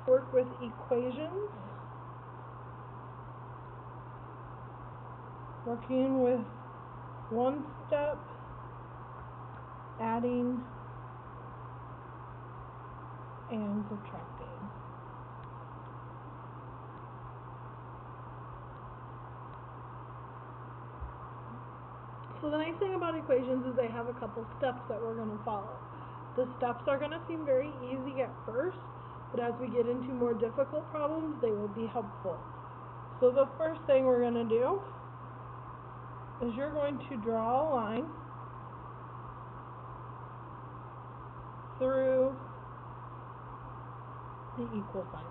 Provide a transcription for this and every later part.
work with equations, working with one step, adding and subtracting. So the nice thing about equations is they have a couple steps that we're going to follow. The steps are going to seem very easy at first, but as we get into more difficult problems, they will be helpful. So the first thing we're going to do is you're going to draw a line through the equal sign.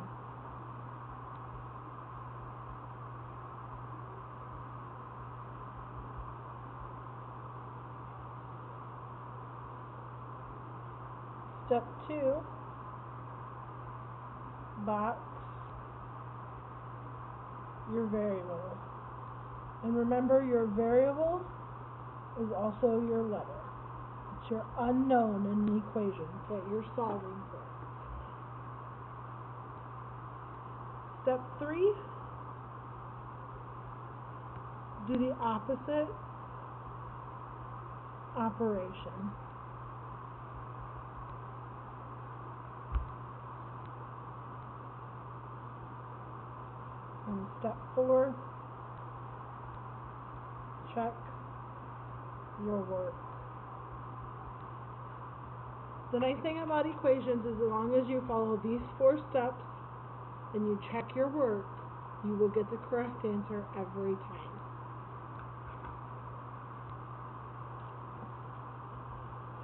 Step 2, box your variable. And remember, your variable is also your letter. It's your unknown in the equation that you're solving for. Step 3, do the opposite operation. And step 4, check your work. The nice thing about equations is as long as you follow these 4 steps and you check your work, you will get the correct answer every time.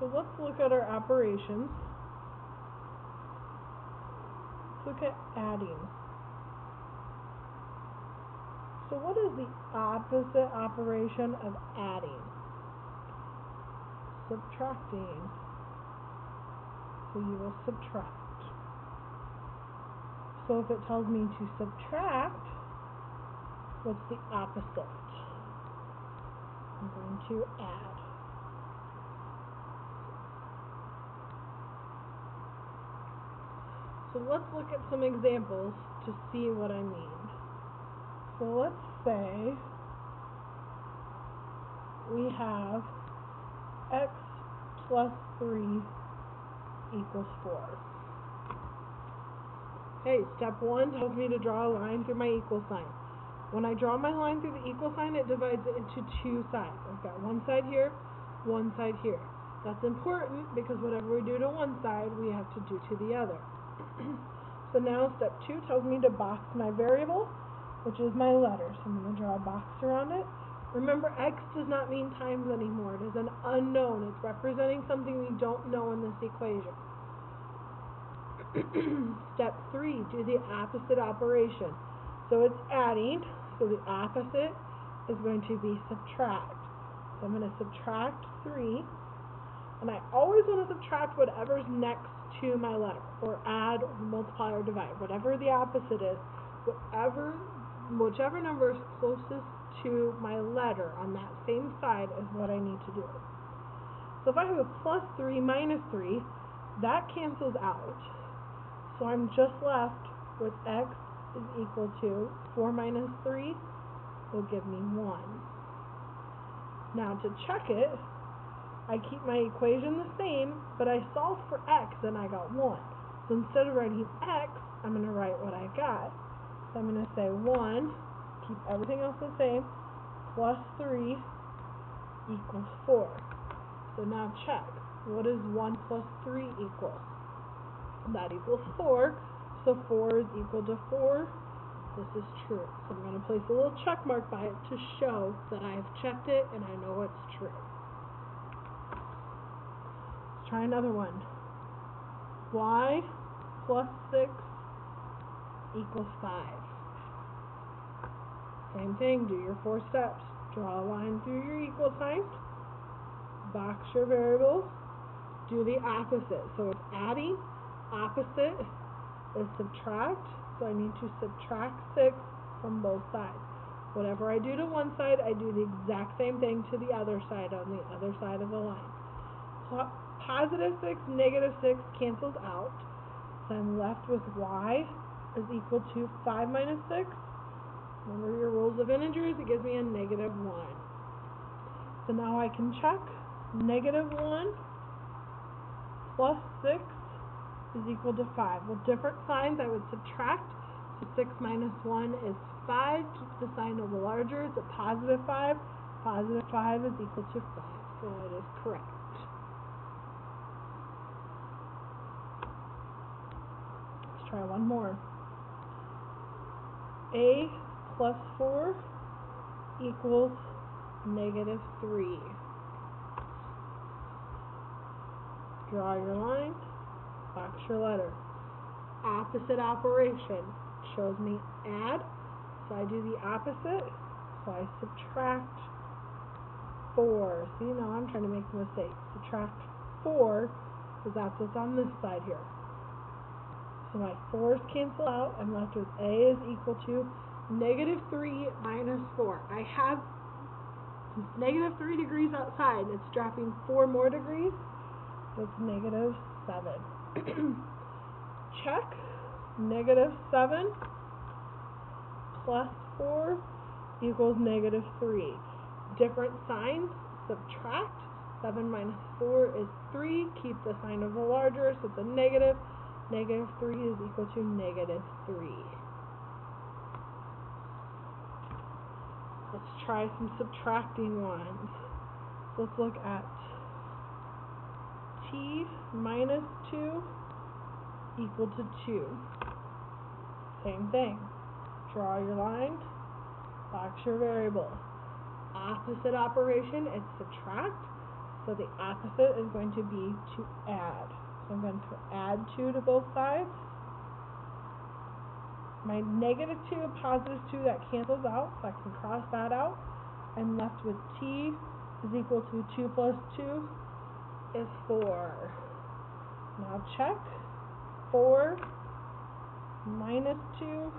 So let's look at our operations. Let's look at adding. So what is the opposite operation of adding? Subtracting. So you will subtract. So if it tells me to subtract, what's the opposite? I'm going to add. So let's look at some examples to see what I mean. So let's say we have x plus 3 equals 4. Okay, step 1 tells me to draw a line through my equal sign. When I draw my line through the equal sign, it divides it into 2 sides. I've got one side here, one side here. That's important because whatever we do to one side, we have to do to the other. So now step 2 tells me to box my variable, which is my letter. So I'm going to draw a box around it. Remember, x does not mean times anymore. It is an unknown. It's representing something we don't know in this equation. Step 3, do the opposite operation. So it's adding, so the opposite is going to be subtract. So I'm going to subtract 3, and I always want to subtract whatever's next to my letter, or add, or multiply, or divide. Whatever the opposite is, whichever number is closest to my letter on that same side is what I need to do. So if I have a plus 3 minus 3, that cancels out. So I'm just left with x is equal to 4 minus 3 will give me 1. Now to check it, I keep my equation the same, but I solve for x and I got 1. So instead of writing x, I'm going to write what I got. So I'm going to say 1, keep everything else the same, plus 3 equals 4. So now check. What does 1 plus 3 equal? That equals 4. So 4 is equal to 4. This is true. So I'm going to place a little check mark by it to show that I have checked it and I know it's true. Let's try another one. Y plus 6 equals 5. Same thing, do your 4 steps. Draw a line through your equal sign, box your variables, do the opposite. So it's adding, opposite is subtract, so I need to subtract 6 from both sides. Whatever I do to one side, I do the exact same thing to the other side on the other side of the line. Positive 6, negative 6 cancels out. So I'm left with y is equal to 5 minus 6. Remember your rules of integers, it gives me a negative 1. So now I can check. Negative 1 plus 6 is equal to 5. Well, different signs I would subtract. So 6 minus 1 is 5. Keep the sign of the larger. It's a positive 5. Positive 5 is equal to 5. So it is correct. Let's try one more. A plus 4 equals negative 3. Draw your line, box your letter. Opposite operation shows me add, so I do the opposite, so I subtract 4. See, now I'm trying to make a mistake. Subtract 4, because that's what's on this side here. So my 4's cancel out. I'm left with A is equal to negative 3 minus 4. I have negative 3 degrees outside. It's dropping 4 more degrees. So it's negative 7. Check. Negative 7 plus 4 equals negative 3. Different signs, subtract. 7 minus 4 is 3. Keep the sign of the larger, so it's a negative. Negative 3 is equal to negative 3. Let's try some subtracting ones. Let's look at t minus 2 equal to 2. Same thing. Draw your line, box your variable. Opposite operation is subtract, so the opposite is going to be to add. So I'm going to add 2 to both sides. My negative 2 and positive 2, that cancels out, so I can cross that out. I'm left with t is equal to 2 plus 2 is 4. Now check. 4 minus 2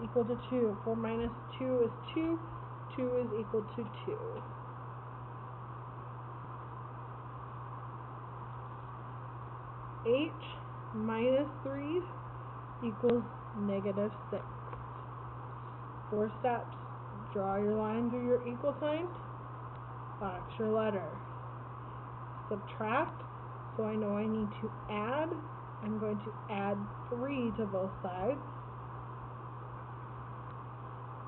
equal to 2. 4 minus 2 is 2. 2 is equal to 2. H minus 3 equals negative 6. 4 steps. Draw your line through your equal sign. Box your letter. Subtract. So I know I need to add. I'm going to add 3 to both sides.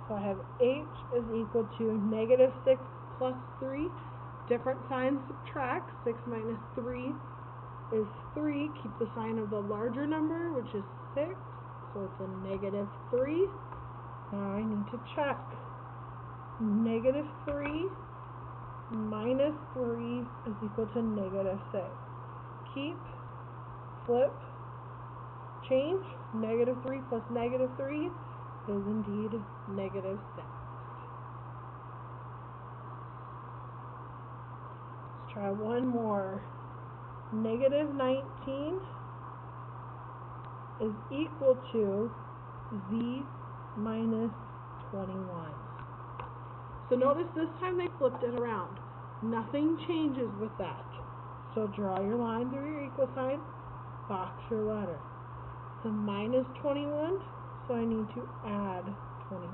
So I have H is equal to negative 6 plus 3. Different signs subtract. 6 minus 3 is 3. Keep the sign of the larger number, which is 6. So it's a negative 3. Now I need to check. Negative 3 minus 3 is equal to negative 6. Keep, flip, change. Negative 3 plus negative 3 is indeed negative 6. Let's try one more. Negative 19 is equal to z minus 21. So notice this time they flipped it around. Nothing changes with that. So draw your line through your equal sign, box your letter. So minus 21, so I need to add 21.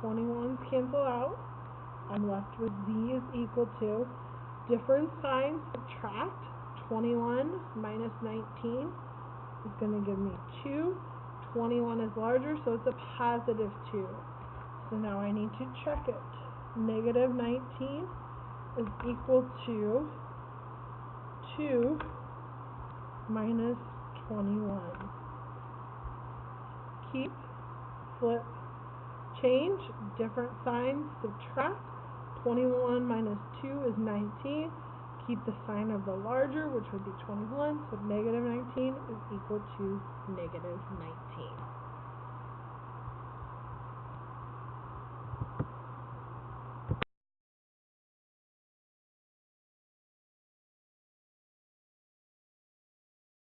21's cancel out. I'm left with z is equal to, different signs subtract. 21 minus 19 is going to give me 2. 21 is larger, so it's a positive 2. So now I need to check it. Negative 19 is equal to 2 minus 21. Keep, flip, change. Different signs subtract. 21 minus 2 is 19. Keep the sign of the larger, which would be 21, so negative 19 is equal to negative 19.